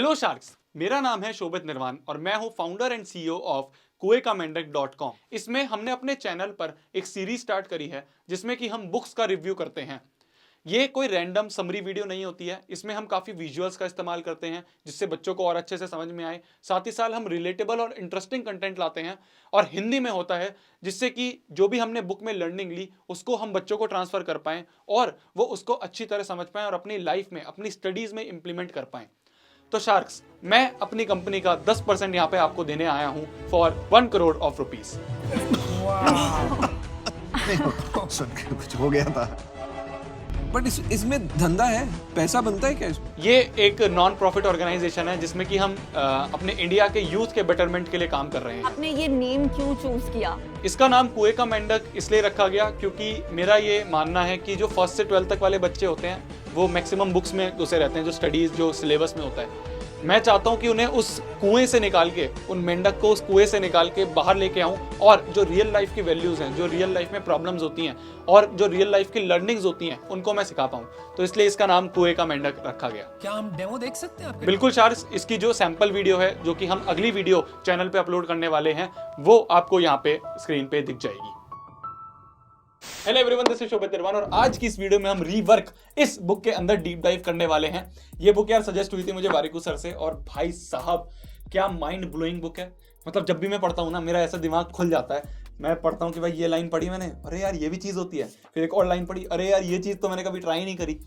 Hello sharks, मेरा नाम है शोभित निर्वाण और मैं हूं founder and CEO of kuekamendek.com। इसमें हमने अपने चैनल पर एक सीरीज स्टार्ट करी है जिसमें कि हम बुक्स का रिव्यू करते हैं। ये कोई रैंडम समरी वीडियो नहीं होती है, इसमें हम काफ़ी विजुअल्स का इस्तेमाल करते हैं जिससे बच्चों को और अच्छे से समझ में आए। साथ ही साथ हम रिलेटेबल और इंटरेस्टिंग कंटेंट लाते हैं और हिंदी में होता है, जिससे कि जो भी हमने बुक में लर्निंग ली उसको हम बच्चों को ट्रांसफ़र कर पाएँ और वो उसको अच्छी तरह समझ पाएँ और अपनी लाइफ में, अपनी स्टडीज़ में इम्प्लीमेंट कर पाएँ। तो शार्क्स, मैं अपनी कंपनी का 10% यहाँ पे आपको देने आया हूँ फॉर 1 करोड़ ऑफ रुपीज। सुन के कुछ हो गया था। बट इसमें धंधा है, पैसा बनता है क्या इसमें? ये एक नॉन प्रॉफिट ऑर्गेनाइजेशन है जिसमें कि हम अपने इंडिया के यूथ के बेटरमेंट के लिए काम कर रहे हैं। आपने ये नेम क्यों चूज किया? इसका नाम कुएं का मेंढक इसलिए रखा गया क्योंकि मेरा ये मानना है कि जो 1st से 12th तक वाले बच्चे होते हैं वो मैक्सिमम बुक्स में घुसे रहते हैं, जो स्टडीज जो सिलेबस में होता है। मैं चाहता हूं कि उन्हें उस कुएं से निकाल के, उन मेंढक को उस कुएं से निकाल के बाहर लेके आऊं और जो रियल लाइफ की वैल्यूज हैं, जो रियल लाइफ में प्रॉब्लम्स होती हैं और जो रियल लाइफ की लर्निंग्स होती हैं, उनको मैं सिखा पाऊं। तो इसलिए इसका नाम कुएं का मेंढक रखा गया। क्या हम डेमो देख सकते हैं आपके? बिल्कुल शार्क्स, इसकी जो सैंपल वीडियो है जो कि हम अगली वीडियो चैनल पे अपलोड करने वाले हैं वो आपको यहाँ पे स्क्रीन पे दिख जाएगी। हेलो एवरीवन, दिस इज शोभित निर्वाण और आज की इस वीडियो में हम रीवर्क इस बुक के अंदर डीप डाइव करने वाले हैं। ये बुक यार सजेस्ट हुई थी मुझे वारिकू सर से और भाई साहब क्या माइंड ब्लोइंग बुक है। मतलब जब भी मैं पढ़ता हूँ ना, मेरा ऐसा दिमाग खुल जाता है। मैं पढ़ता हूँ कि भाई ये लाइन पढ़ी मैंने, अरे यार ये भी चीज़ होती है। फिर एक और लाइन पढ़ी, अरे यार ये चीज़ तो मैंने कभी ट्राई नहीं करी।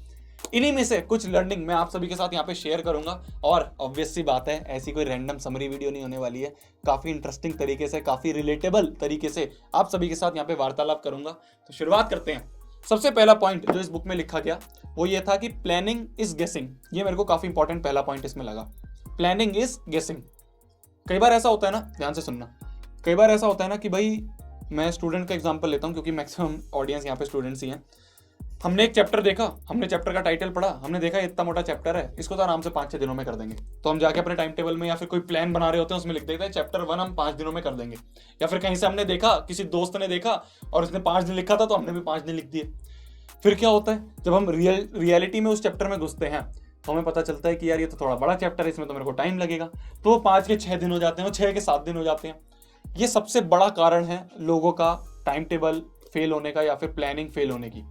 इन्हीं में से कुछ लर्निंग मैं आप सभी के साथ यहाँ पे शेयर करूंगा और ऑब्वियस सी बात है, ऐसी कोई रैंडम समरी वीडियो नहीं होने वाली है। काफ़ी इंटरेस्टिंग तरीके से, काफ़ी रिलेटेबल तरीके से आप सभी के साथ यहाँ पे वार्तालाप करूंगा। तो शुरुआत करते हैं। सबसे पहला पॉइंट जो इस बुक में लिखा गया वो ये था कि प्लानिंग इज गेसिंग। ये मेरे को काफ़ी इंपॉर्टेंट पहला पॉइंट इसमें लगा। प्लानिंग इज गेसिंग। कई बार ऐसा होता है ना, ध्यान से सुनना, कई बार ऐसा होता है ना कि भाई, मैं स्टूडेंट का एग्जाम्पल लेता हूँ क्योंकि मैक्सिमम ऑडियंस यहाँ पे स्टूडेंट्स ही हैं। हमने एक चैप्टर देखा, हमने चैप्टर का टाइटल पढ़ा, हमने देखा इतना मोटा चैप्टर है, इसको तो आराम से 5-6 दिनों में कर देंगे। तो हम जाके अपने टाइम टेबल में या फिर कोई प्लान बना रहे होते हैं उसमें लिख देते हैं चैप्टर 1 हम 5 दिनों में कर देंगे। या फिर कहीं से हमने देखा, किसी दोस्त ने देखा और उसने 5 दिन लिखा था तो हमने भी 5 दिन लिख दिए। फिर क्या होता है, जब हम रियलिटी में उस चैप्टर में घुसते हैं तो हमें पता चलता है कि यार ये तो थोड़ा बड़ा चैप्टर है, इसमें तो मेरे को टाइम लगेगा। तो वो 5 के 6 दिन हो जाते हैं, 6 के 7 दिन हो जाते हैं। ये सबसे बड़ा कारण है लोगों का टाइम टेबल फेल होने का या फिर प्लानिंग फेल होने की।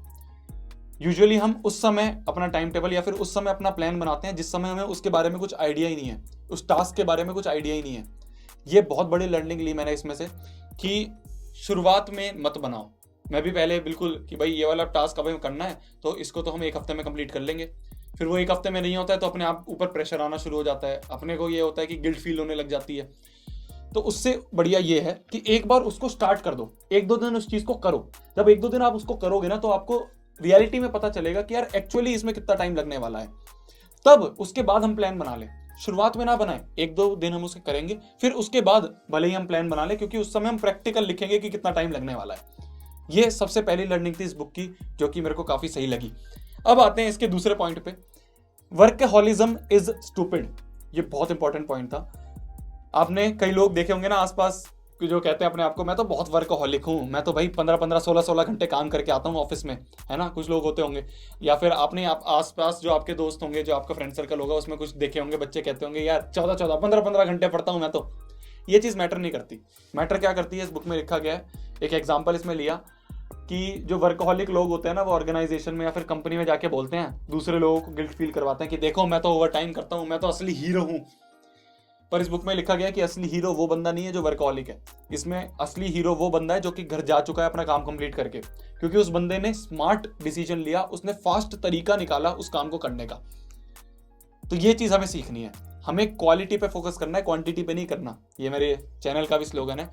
यूजुअली हम उस समय अपना टाइम टेबल या फिर उस समय अपना प्लान बनाते हैं जिस समय हमें उसके बारे में कुछ आइडिया ही नहीं है, उस टास्क के बारे में कुछ आइडिया ही नहीं है। ये बहुत बड़ी लर्निंग ली मैंने इसमें से कि शुरुआत में मत बनाओ। मैं भी पहले बिल्कुल कि भाई ये वाला टास्क अब हमें करना है तो इसको तो हम 1 हफ्ते में कंप्लीट कर लेंगे। फिर वो 1 हफ्ते में नहीं होता है तो अपने आप ऊपर प्रेशर आना शुरू हो जाता है, अपने को ये होता है कि गिल्ट फील होने लग जाती है। तो उससे बढ़िया ये है कि एक बार उसको स्टार्ट कर दो, 1-2 दिन उस चीज़ को करो। जब 1-2 दिन आप उसको करोगे ना तो आपको रियलिटी में पता चलेगा कि यार एक्चुअली इसमें कितना टाइम लगने वाला है। तब उसके बाद हम प्लान बना लें। शुरुआत में ना बनाएं, 1-2 दिन हम उसे करेंगे, फिर उसके बाद भले ही हम प्लान बना लें, क्योंकि उस समय हम प्रैक्टिकल लिखेंगे कि कितना टाइम लगने वाला है। ये सबसे पहली लर्निंग थी इस बुक की जो कि मेरे को काफ़ी सही लगी। अब आते हैं इसके दूसरे पॉइंट पे, वर्कहॉलिज्म इज स्टूपिड। ये बहुत इंपॉर्टेंट पॉइंट था। आपने कई लोग देखे होंगे ना आसपास जो कहते हैं अपने आप को, मैं तो बहुत वर्कहॉलिक हूँ, मैं तो भाई 15-15, 16-16 घंटे काम करके आता हूँ ऑफिस में, है ना। कुछ लोग होते होंगे, या फिर आपने आसपास जो आपके दोस्त होंगे, जो आपका फ्रेंड सर्कल होगा, उसमें कुछ देखे होंगे बच्चे कहते होंगे यार 14-14, 15-15 घंटे पढ़ता हूँ मैं तो। ये चीज़ मैटर नहीं करती। मैटर क्या करती है, इस बुक में लिखा गया है, एक एग्जाम्पल इसमें लिया कि जो वर्कहॉलिक लोग होते हैं ना, वो ऑर्गेनाइजेशन में या फिर कंपनी में जाके बोलते हैं, दूसरे लोगों को गिल्ट फील करवाते हैं कि देखो मैं तो ओवर टाइम करता हूँ, मैं तो असली हीरो हूँ। पर इस बुक में लिखा गया कि असली हीरो वो बंदा नहीं है जो वर्कहॉलिक है। इसमें असली हीरो वो बंदा है जो कि घर जा चुका है अपना काम कंप्लीट करके, क्योंकि उस बंदे ने स्मार्ट डिसीजन लिया, उसने फास्ट तरीका निकाला उस काम को करने का। तो ये चीज़ हमें सीखनी है। हमें क्वालिटी पे फोकस करना है, क्वांटिटी पे नहीं करना। ये मेरे चैनल का भी स्लोगन है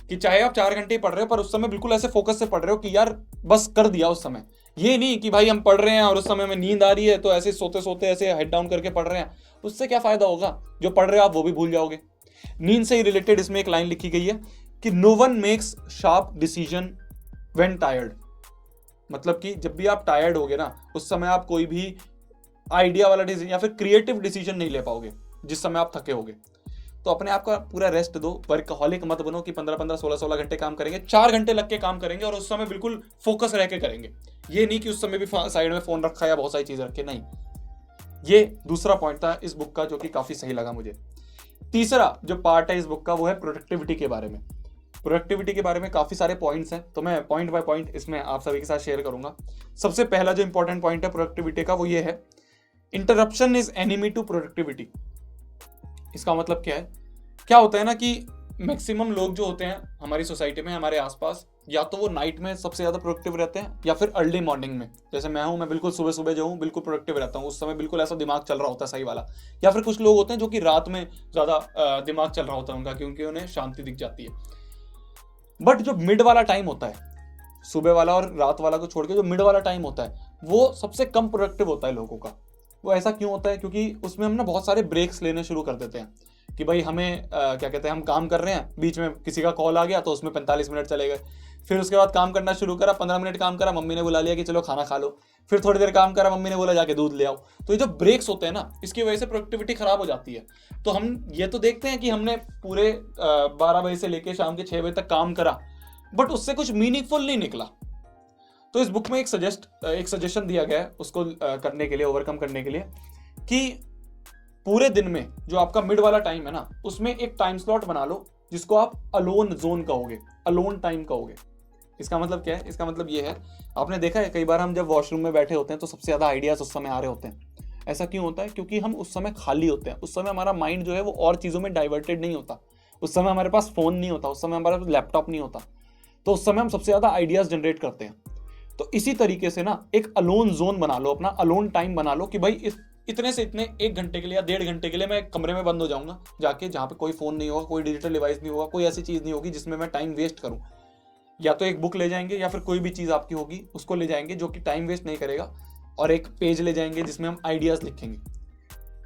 कि चाहे आप 4 घंटे ही पढ़ रहे हो पर उस समय बिल्कुल ऐसे फोकस से पढ़ रहे हो कि यार बस कर दिया उस समय। ये नहीं कि भाई हम पढ़ रहे हैं और उस समय में नींद आ रही है तो ऐसे सोते सोते ऐसे हेड डाउन करके पढ़ रहे हैं। उससे क्या फायदा होगा, जो पढ़ रहे हो आप वो भी भूल जाओगे। नींद से ही रिलेटेड इसमें एक लाइन लिखी गई है कि no one makes sharp decision when tired. मतलब कि जब भी आप टायर्ड होगे ना, उस समय आप कोई भी आइडिया वाला डिसीजन या फिर क्रिएटिव डिसीजन नहीं ले पाओगे जिस समय आप थके होगे। तो अपने आप का पूरा रेस्ट दो। वर्कहॉलिक मत बनो कि 15-15, 16-16 घंटे काम करेंगे, 4 घंटे लग के काम करेंगे और उस समय बिल्कुल फोकस रह के करेंगे। ये नहीं कि उस समय भी साइड में फोन रखा या बहुत सारी चीजें रखे, नहीं। ये दूसरा पॉइंट था इस बुक का जो कि काफी सही लगा मुझे। तीसरा जो पार्ट है इस बुक का वो है प्रोडक्टिविटी के बारे में। प्रोडक्टिविटी के बारे में काफी सारे पॉइंट्स हैं, तो मैं पॉइंट बाय पॉइंट इसमें आप सभी के साथ शेयर करूंगा। सबसे पहला जो इंपॉर्टेंट पॉइंट है प्रोडक्टिविटी का वो ये है, interruption is enemy to productivity. इसका मतलब क्या है? क्या होता है ना कि मैक्सिमम लोग जो होते हैं हमारी सोसाइटी में, हमारे आसपास, या तो वो नाइट में सबसे ज्यादा प्रोडक्टिव रहते हैं या फिर अर्ली मॉर्निंग में। जैसे मैं बिल्कुल सुबह सुबह जो हूँ बिल्कुल प्रोडक्टिव रहता हूँ, उस समय बिल्कुल ऐसा दिमाग चल रहा होता है सही वाला। या फिर कुछ लोग होते हैं जो कि रात में ज्यादा दिमाग चल रहा होता है उनका, क्योंकि उन्हें शांति दिख जाती है। बट जो मिड वाला टाइम होता है, सुबह वाला और रात वाला को छोड़ के जो मिड वाला टाइम होता है, वो सबसे कम प्रोडक्टिव होता है लोगों का। वो ऐसा क्यों होता है? क्योंकि उसमें हम ना बहुत सारे ब्रेक्स लेने शुरू कर देते हैं कि भाई हमें क्या कहते हैं, हम काम कर रहे हैं, बीच में किसी का कॉल आ गया तो उसमें 45 मिनट चले गए। फिर उसके बाद काम करना शुरू करा, 15 मिनट काम करा, मम्मी ने बुला लिया कि चलो खाना खा लो। फिर थोड़ी देर काम करा, मम्मी ने बोला जाके दूध ले आओ। तो ये जो ब्रेक्स होते हैं ना, इसकी वजह से प्रोडक्टिविटी खराब हो जाती है। तो हम ये तो देखते हैं कि हमने पूरे 12 बजे से लेकर शाम के 6 बजे तक काम करा, बट उससे कुछ मीनिंगफुल नहीं निकला। तो इस बुक में एक सजेशन दिया गया है उसको करने के लिए, ओवरकम करने के लिए, कि पूरे दिन में जो आपका मिड वाला टाइम है ना, उसमें एक टाइम स्लॉट बना लो जिसको आप अलोन जोन कहोगे, अलोन टाइम कहोगे। इसका मतलब क्या है? इसका मतलब ये है, आपने देखा है कई बार हम जब वॉशरूम में बैठे होते हैं तो सबसे ज्यादा आइडियाज उस समय आ रहे होते हैं। ऐसा क्यों होता है? क्योंकि हम उस समय खाली होते हैं। उस समय हमारा माइंड जो है वो और चीजों में डाइवर्टेड नहीं होता। उस समय हमारे पास फोन नहीं होता, उस समय हमारे पास लैपटॉप नहीं होता। तो उस समय हम सबसे ज्यादा आइडियाज जनरेट करते हैं। तो इसी तरीके से ना एक अलोन जोन बना लो, अपना अलोन टाइम बना लो कि भाई इतने से इतने 1 घंटे के लिए या 1.5 घंटे के लिए मैं कमरे में बंद हो जाऊंगा जाके, जहां पे कोई फोन नहीं होगा, कोई डिजिटल डिवाइस नहीं होगा, कोई ऐसी चीज नहीं होगी जिसमें मैं टाइम वेस्ट करूं। या तो एक बुक ले जाएंगे या फिर कोई भी चीज आपकी होगी उसको ले जाएंगे जो कि टाइम वेस्ट नहीं करेगा, और एक पेज ले जाएंगे जिसमें हम आइडियाज लिखेंगे।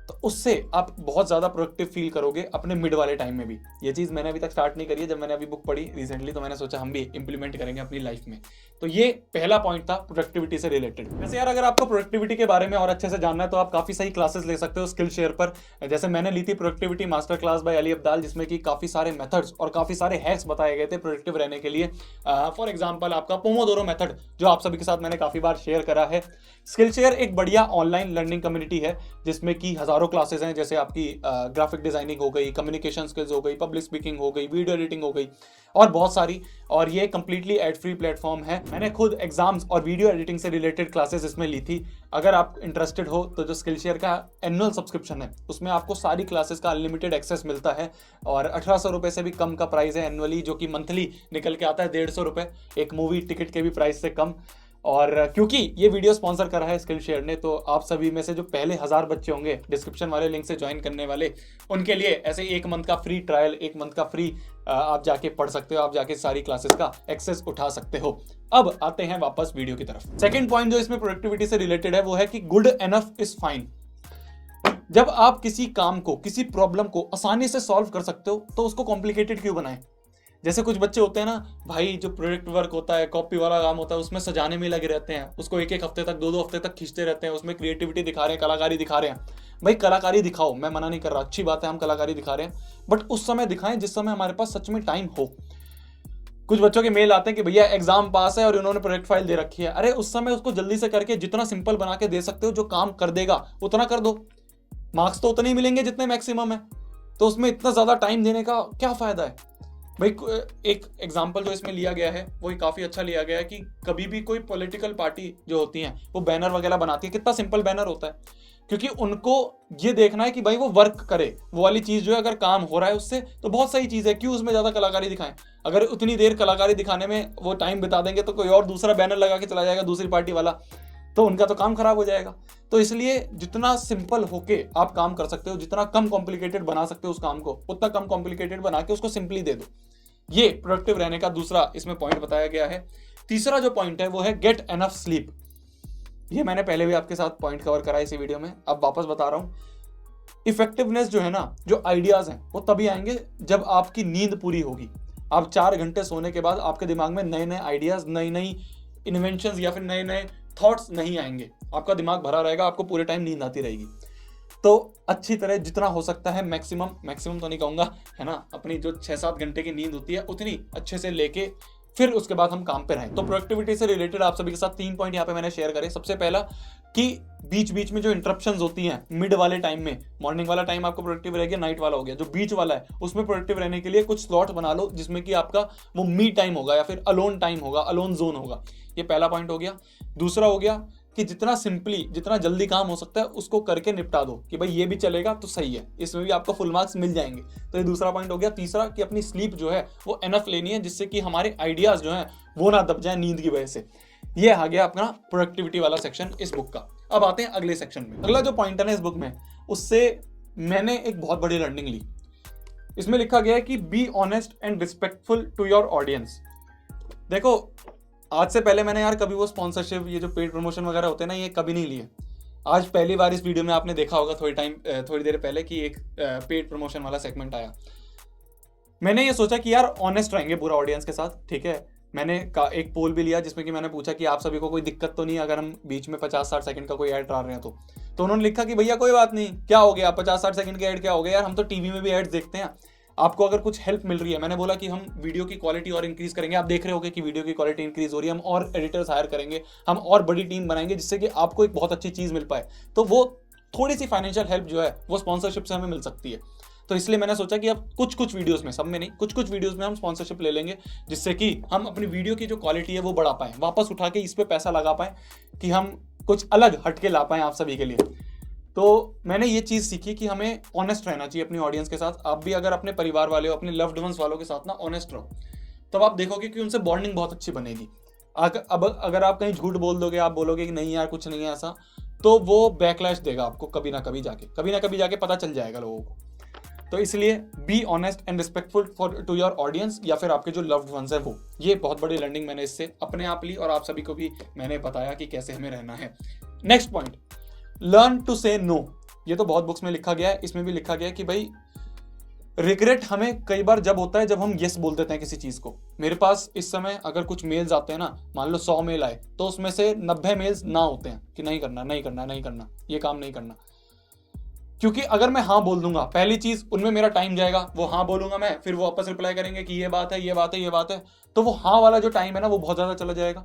तो उससे आप बहुत ज्यादा प्रोडक्टिव फील करोगे अपने मिड वाले टाइम में भी। ये चीज मैंने अभी तक स्टार्ट नहीं करी है, जब मैंने अभी बुक पढ़ी रिसेंटली तो मैंने सोचा हम भी इंप्लीमेंट करेंगे अपनी लाइफ में। तो ये पहला पॉइंट था प्रोडक्टिविटी से रिलेटेड। वैसे यार अगर आपको प्रोडक्टिविटी के बारे में और अच्छे से जानना है तो आप काफी सही क्लासेस ले सकते हो स्किल शेयर पर। जैसे मैंने ली थी productivity master class by Ali Abdaal, जिसमें कि काफी सारे मेथड्स और काफी सारे हैक्स बताए गए थे प्रोडक्टिव रहने के लिए। फॉर एग्जाम्पल आपका पोमोडोरो मेथड जो आप सभी के साथ मैंने काफी बार शेयर करा है। स्किल शेयर एक बढ़िया ऑनलाइन लर्निंग कम्युनिटी है जिसमें कि हजारों क्लासेस हैं, जैसे आपकी ग्राफिक डिजाइनिंग हो गई, कम्युनिकेशन स्किल्स हो गई, पब्लिक स्पीकिंग हो गई, वीडियो एडिटिंग हो गई और बहुत सारी। और ये कंप्लीटली एड फ्री प्लेटफॉर्म है। मैंने खुद एग्जाम्स और वीडियो एडिटिंग से रिलेटेड क्लासेस इसमें ली थी। अगर आप इंटरेस्टेड हो तो जो स्किल शेयर का एनुअल सब्सक्रिप्शन है उसमें आपको सारी क्लासेस का अनलिमिटेड एक्सेस मिलता है, और 1800 रुपये से भी कम का प्राइस है एनुअली, जो कि मंथली निकल के आता है 150 रुपये, एक मूवी टिकट के भी प्राइस से कम। और क्योंकि ये वीडियो स्पॉन्सर करा है स्किल शेयर ने, तो आप सभी में से जो पहले 1000 बच्चे होंगे डिस्क्रिप्शन वाले लिंक से ज्वाइन करने वाले, उनके लिए ऐसे 1 मंथ का फ्री ट्रायल, 1 मंथ का फ्री आप जाके पढ़ सकते हो, आप जाके सारी क्लासेस का एक्सेस उठा सकते हो। अब आते हैं वापस वीडियो की तरफ। सेकंड पॉइंट जो इसमें प्रोडक्टिविटी से रिलेटेड है वो है कि गुड एनफ इज फाइन। जब आप किसी काम को, किसी प्रॉब्लम को आसानी से सॉल्व कर सकते हो तो उसको कॉम्प्लिकेटेड क्यों बनाएं? जैसे कुछ बच्चे होते हैं ना भाई, जो प्रोजेक्ट वर्क होता है, कॉपी वाला काम होता है, उसमें सजाने में लगे रहते हैं, उसको 1-1 हफ्ते तक, 2-2 हफ्ते तक खींचते रहते हैं, उसमें क्रिएटिविटी दिखा रहे हैं, कलाकारी दिखा रहे हैं। भाई कलाकारी दिखाओ, मैं मना नहीं कर रहा, अच्छी बात है हम कलाकारी दिखा रहे हैं, बट उस समय दिखाएं जिस समय हमारे पास सच में टाइम हो। कुछ बच्चों के मेल आते हैं कि भैया एग्जाम पास है और उन्होंने प्रोजेक्ट फाइल दे रखी है। अरे उस समय उसको जल्दी से करके जितना सिंपल बना के दे सकते हो, जो काम कर देगा उतना कर दो। मार्क्स तो उतने ही मिलेंगे जितने मैक्सिमम है, तो उसमें इतना ज्यादा टाइम देने का क्या फायदा है? भाई एक एग्जाम्पल जो इसमें लिया गया है वो काफी अच्छा लिया गया है कि कभी भी कोई पॉलिटिकल पार्टी जो होती है वो बैनर वगैरह बनाती है, कितना सिंपल बैनर होता है, क्योंकि उनको ये देखना है कि भाई वो वर्क करे, वो वाली चीज जो है अगर काम हो रहा है उससे तो बहुत सही चीज है, क्यों उसमें ज्यादा कलाकारी दिखाएं। अगर उतनी देर कलाकारी दिखाने में वो टाइम बिता देंगे तो कोई और दूसरा बैनर लगा के चला जाएगा दूसरी पार्टी वाला, तो उनका तो काम खराब हो जाएगा। तो इसलिए जितना सिंपल होके आप काम कर सकते हो, जितना कम कॉम्प्लिकेटेड बना सकते हो उस काम को, उतना कम कॉम्प्लिकेटेड बना के उसको सिंपली दे दो। ये प्रोडक्टिव रहने का दूसरा इसमें पॉइंट बताया गया है। तीसरा जो पॉइंट है वो है गेट एनफ स्लीप। ये मैंने पहले भी आपके साथ पॉइंट कवर करा इसी वीडियो में, अब वापस बता रहा हूं। इफेक्टिवनेस जो है ना, जो आइडियाज हैं वो तभी आएंगे जब आपकी नींद पूरी होगी। आप 4 घंटे सोने के बाद आपके दिमाग में नए नए आइडियाज, नई नई इन्वेंशंस या फिर नए नए थॉट्स नहीं आएंगे। आपका दिमाग भरा रहेगा, आपको पूरे टाइम नींद आती रहेगी। तो अच्छी तरह जितना हो सकता है मैक्सिमम तो नहीं कहूंगा, है ना, अपनी जो 6-7 घंटे की नींद होती है उतनी अच्छे से लेके फिर उसके बाद हम काम पे रहें। तो प्रोडक्टिविटी से रिलेटेड आप सभी के साथ 3 पॉइंट यहाँ पे मैंने शेयर करे। सबसे पहला कि बीच बीच में जो इंटरप्शंस होती हैं मिड वाले टाइम में, मॉर्निंग वाला टाइम आपको प्रोडक्टिव रहेगा, नाइट वाला हो गया, जो बीच वाला है उसमें प्रोडक्टिव रहने के लिए कुछ स्लॉट बना लो जिसमें कि आपका वो मी टाइम होगा या फिर अलोन टाइम होगा, अलोन जोन होगा। ये पहला पॉइंट हो गया। दूसरा हो गया कि जितना सिंपली, जितना जल्दी काम हो सकता है उसको करके निपटा दो कि भाई ये भी चलेगा तो सही है, इसमें भी आपको फुल मार्क्स मिल जाएंगे। तो ये दूसरा पॉइंट हो गया। तीसरा कि अपनी स्लीप जो है वो एनफ लेनी है जिससे कि हमारे आइडियाज जो हैं वो ना दब जाए नींद की वजह से। ये आ गया अपना प्रोडक्टिविटी वाला सेक्शन इस बुक का। अब आते हैं अगले सेक्शन में। अगला जो पॉइंट है ना इस बुक में, उससे मैंने एक बहुत बड़ी लर्निंग ली। इसमें लिखा गया है कि be honest and respectful to your audience. देखो, आज से पहले मैंने यार कभी वो स्पॉन्सरशिप, ये जो पेड प्रमोशन वगैरह होते हैं ना, ये कभी नहीं लिए। आज पहली बार इस वीडियो में आपने देखा होगा थोड़ी देर पहले कि एक पेड प्रमोशन वाला सेगमेंट आया। मैंने ये सोचा कि यार ऑनेस्ट रहेंगे पूरा ऑडियंस के साथ, ठीक है। मैंने एक पोल भी लिया जिसमें कि मैंने पूछा कि आप सभी को कोई दिक्कत तो नहीं अगर हम बीच में 50-60 सेकंड का कोई ऐड डाल रहे हैं तो उन्होंने लिखा कि भैया कोई बात नहीं, क्या हो गया 50-60 सेकंड के ऐड, क्या हो गया यार, हम तो टीवी में भी ऐड देखते हैं, आपको अगर कुछ हेल्प मिल रही है। मैंने बोला कि हम वीडियो की क्वालिटी और इंक्रीज करेंगे, आप देख रहे होगे कि वीडियो की क्वालिटी इंक्रीज हो रही है, हम और एडिटर्स हायर करेंगे, हम और बड़ी टीम बनाएंगे जिससे कि आपको एक बहुत अच्छी चीज मिल पाए। तो वो थोड़ी सी फाइनेंशियल हेल्प जो है वो स्पॉन्सरशिप से हमें मिल सकती है। तो इसलिए मैंने सोचा कि अब कुछ वीडियोस में, सब में नहीं, कुछ वीडियोस में हम स्पॉन्सरशिप ले लेंगे जिससे कि हम अपनी वीडियो की जो क्वालिटी है वो बढ़ा पाएं, वापस उठा के इस पे पैसा लगा पाएं कि हम कुछ अलग हटके ला पाएं आप सभी के लिए। तो मैंने ये चीज़ सीखी कि हमें ऑनेस्ट रहना चाहिए अपनी ऑडियंस के साथ। आप भी अगर अपने परिवार वाले हो, अपने लव्ड वंस वालों के साथ ना ऑनेस्ट रहो, तब आप देखोगे कि उनसे बॉन्डिंग बहुत अच्छी बनेगी। अब अगर आप कहीं झूठ बोल दोगे, आप बोलोगे कि नहीं यार कुछ नहीं है ऐसा, तो वो बैकलैश देगा आपको कभी ना कभी जाके पता चल जाएगा लोगों को। तो इसलिए be honest and respectful to your audience या फिर आपके जो लव्ड वंस है वो। ये बहुत बड़ी लर्निंग मैंने इससे अपने आप ली और आप सभी को भी मैंने बताया कि कैसे हमें रहना है। नेक्स्ट पॉइंट, लर्न टू से नो। ये तो बहुत बुक्स में लिखा गया है, इसमें भी लिखा गया है कि भाई रिग्रेट हमें कई बार जब होता है जब हम यस बोल देते हैं किसी चीज को। मेरे पास इस समय अगर कुछ मेल्स आते हैं ना, मान लो 100 मेल आए तो उसमें से 90 मेल्स ना होते हैं कि नहीं करना, ये काम नहीं करना। क्योंकि अगर मैं हाँ बोल दूंगा, पहली चीज उनमें मेरा टाइम जाएगा, वो हाँ बोलूंगा मैं, फिर वो वापस रिप्लाई करेंगे कि ये बात है, तो वो हाँ वाला जो टाइम है ना वो बहुत ज्यादा चला जाएगा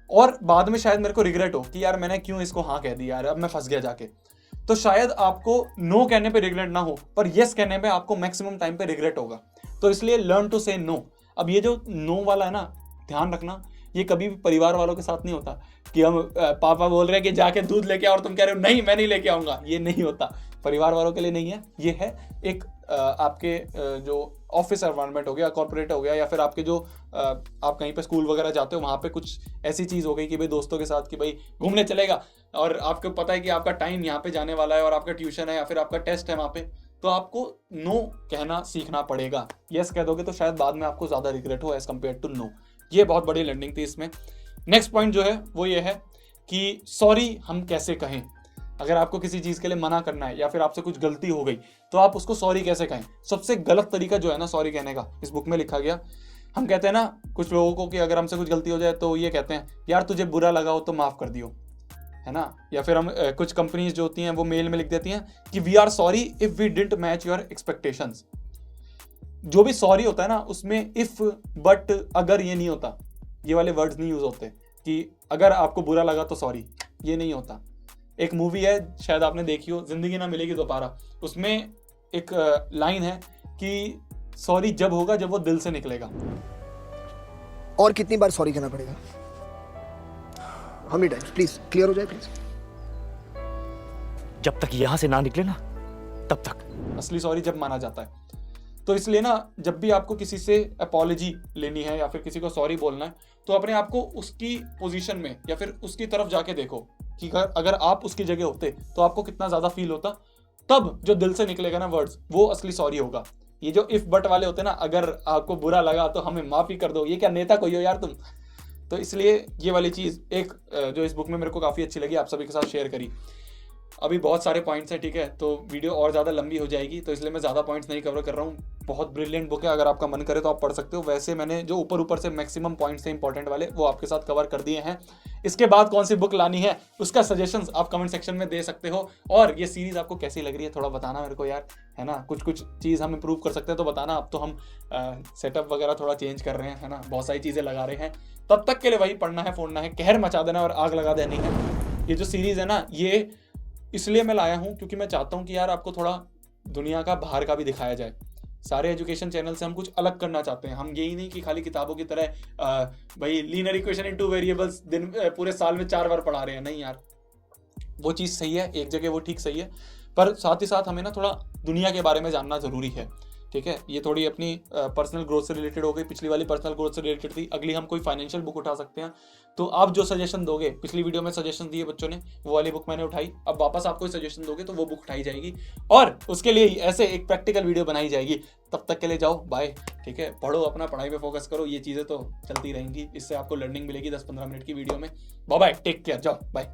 और बाद में शायद मेरे को रिग्रेट हो कि यार मैंने क्यों इसको हाँ कह दिया यार, अब मैं फंस गया जाके। तो शायद आपको नो कहने पे रिग्रेट ना हो, पर यस कहने पे आपको मैक्सिमम टाइम पे रिग्रेट होगा। तो इसलिए लर्न टू से नो। अब ये जो नो वाला है ना, ध्यान रखना, ये कभी भी परिवार वालों के साथ नहीं होता कि हम पापा बोल रहे हैं कि जाके दूध लेके आओ और तुम कह रहे हो नहीं मैं नहीं लेके आऊंगा। ये नहीं होता, परिवार वालों के लिए नहीं है। ये है एक आपके जो ऑफिस एनवायरनमेंट हो गया, कॉर्पोरेट हो गया, या फिर आपके जो आप कहीं पे स्कूल वगैरह जाते हो वहाँ पे कुछ ऐसी चीज़ हो गई कि भाई दोस्तों के साथ कि भाई घूमने चलेगा और आपको पता है कि आपका टाइम यहाँ पे जाने वाला है और आपका ट्यूशन है या फिर आपका टेस्ट है वहाँ पे, तो आपको नो कहना सीखना पड़ेगा। यस कह दोगे तो शायद बाद में आपको ज़्यादा रिग्रेट हो एज कम्पेयर टू नो। ये बहुत बड़ी लर्निंग थी इसमें। नेक्स्ट पॉइंट जो है वो ये है कि सॉरी हम कैसे कहें। अगर आपको किसी चीज़ के लिए मना करना है या फिर आपसे कुछ गलती हो गई तो आप उसको सॉरी कैसे कहें। सबसे गलत तरीका जो है ना सॉरी कहने का, इस बुक में लिखा गया, हम कहते हैं ना कुछ लोगों को कि अगर हमसे कुछ गलती हो जाए तो ये कहते हैं यार तुझे बुरा लगा हो तो माफ़ कर दियो, है ना। या फिर हम कुछ कंपनीज जो होती हैं वो मेल में लिख देती हैं कि we are sorry if we didn't match your expectations. जो भी सॉरी होता है ना उसमें इफ, बट, अगर ये नहीं होता, ये वाले वर्ड्स नहीं यूज होते कि अगर आपको बुरा लगा तो सॉरी, ये नहीं होता। एक मूवी है शायद आपने देखी हो, जिंदगी ना मिलेगी दोबारा, उसमें एक लाइन है कि सॉरी जब होगा जब वो दिल से निकलेगा। और कितनी बार सॉरी कहना पड़ेगा? How many times? Please clear हो जाए प्लीज। जब तक यहां से ना निकले ना तब तक। असली सॉरी जब माना जाता है। तो इसलिए ना जब भी आपको किसी से अपॉलॉजी लेनी है या फिर किसी को सॉरी बोलना है तो अपने आप को उसकी पोजीशन में या फिर उसकी तरफ जाके देखो कि अगर आप उसकी जगह होते तो आपको कितना ज्यादा फील होता। तब जो दिल से निकलेगा ना वर्ड्स वो असली सॉरी होगा। ये जो इफ बट वाले होते हैं ना, अगर आपको बुरा लगा तो हमें माफी कर दो, ये क्या नेता कोई हो यार तुम। तो इसलिए ये वाली चीज एक जो इस बुक में मेरे को काफी अच्छी लगी, आप सभी के साथ शेयर करी। अभी बहुत सारे पॉइंट्स हैं, ठीक है, तो वीडियो और ज़्यादा लंबी हो जाएगी, तो इसलिए मैं ज़्यादा पॉइंट्स नहीं कवर कर रहा हूँ। बहुत ब्रिलियंट बुक है, अगर आपका मन करे तो आप पढ़ सकते हो। वैसे मैंने जो ऊपर से मैक्सिमम पॉइंट्स हैं इंपॉर्टेंट वाले, वो आपके साथ कवर कर दिए हैं। इसके बाद कौन सी बुक लानी है उसका सजेशंस आप कमेंट सेक्शन में दे सकते हो। और ये सीरीज़ आपको कैसी लग रही है थोड़ा बताना मेरे को यार, है ना। कुछ चीज़ हम इम्प्रूव कर सकते हैं तो बताना। अब तो हम सेटअप वगैरह थोड़ा चेंज कर रहे हैं, है ना, बहुत सारी चीज़ें लगा रहे हैं। तब तक के लिए वही पढ़ना है, फोड़ना है, कहर मचा देना और आग लगा देनी है। ये जो सीरीज़ है ना, ये इसलिए मैं लाया हूँ क्योंकि मैं चाहता हूँ कि यार आपको थोड़ा दुनिया का बाहर का भी दिखाया जाए। सारे एजुकेशन चैनल से हम कुछ अलग करना चाहते हैं। हम यही नहीं कि खाली किताबों की तरह भाई लीनियर इक्वेशन इन 2 वेरिएबल्स दिन पूरे साल में 4 बार पढ़ा रहे हैं। नहीं यार, वो चीज़ सही है, एक जगह वो ठीक सही है, पर साथ ही साथ हमें ना थोड़ा दुनिया के बारे में जानना ज़रूरी है, ठीक है। ये थोड़ी अपनी पर्सनल ग्रोथ से रिलेटेड हो गई, पिछली वाली पर्सनल ग्रोथ से रिलेटेड थी। अगली हम कोई फाइनेंशियल बुक उठा सकते हैं। तो आप जो सजेशन दोगे, पिछली वीडियो में सजेशन दिए बच्चों ने, वो वाली बुक मैंने उठाई, अब वापस आप कोई सजेशन दोगे तो वो बुक उठाई जाएगी और उसके लिए ऐसे एक प्रैक्टिकल वीडियो बनाई जाएगी। तब तक के लिए जाओ बाय, ठीक है। पढ़ो, अपना पढ़ाई पे फोकस करो, ये चीज़ें तो चलती रहेंगी, इससे आपको लर्निंग मिलेगी 10-15 मिनट की वीडियो में। बाय बाय, टेक केयर, जाओ बाय।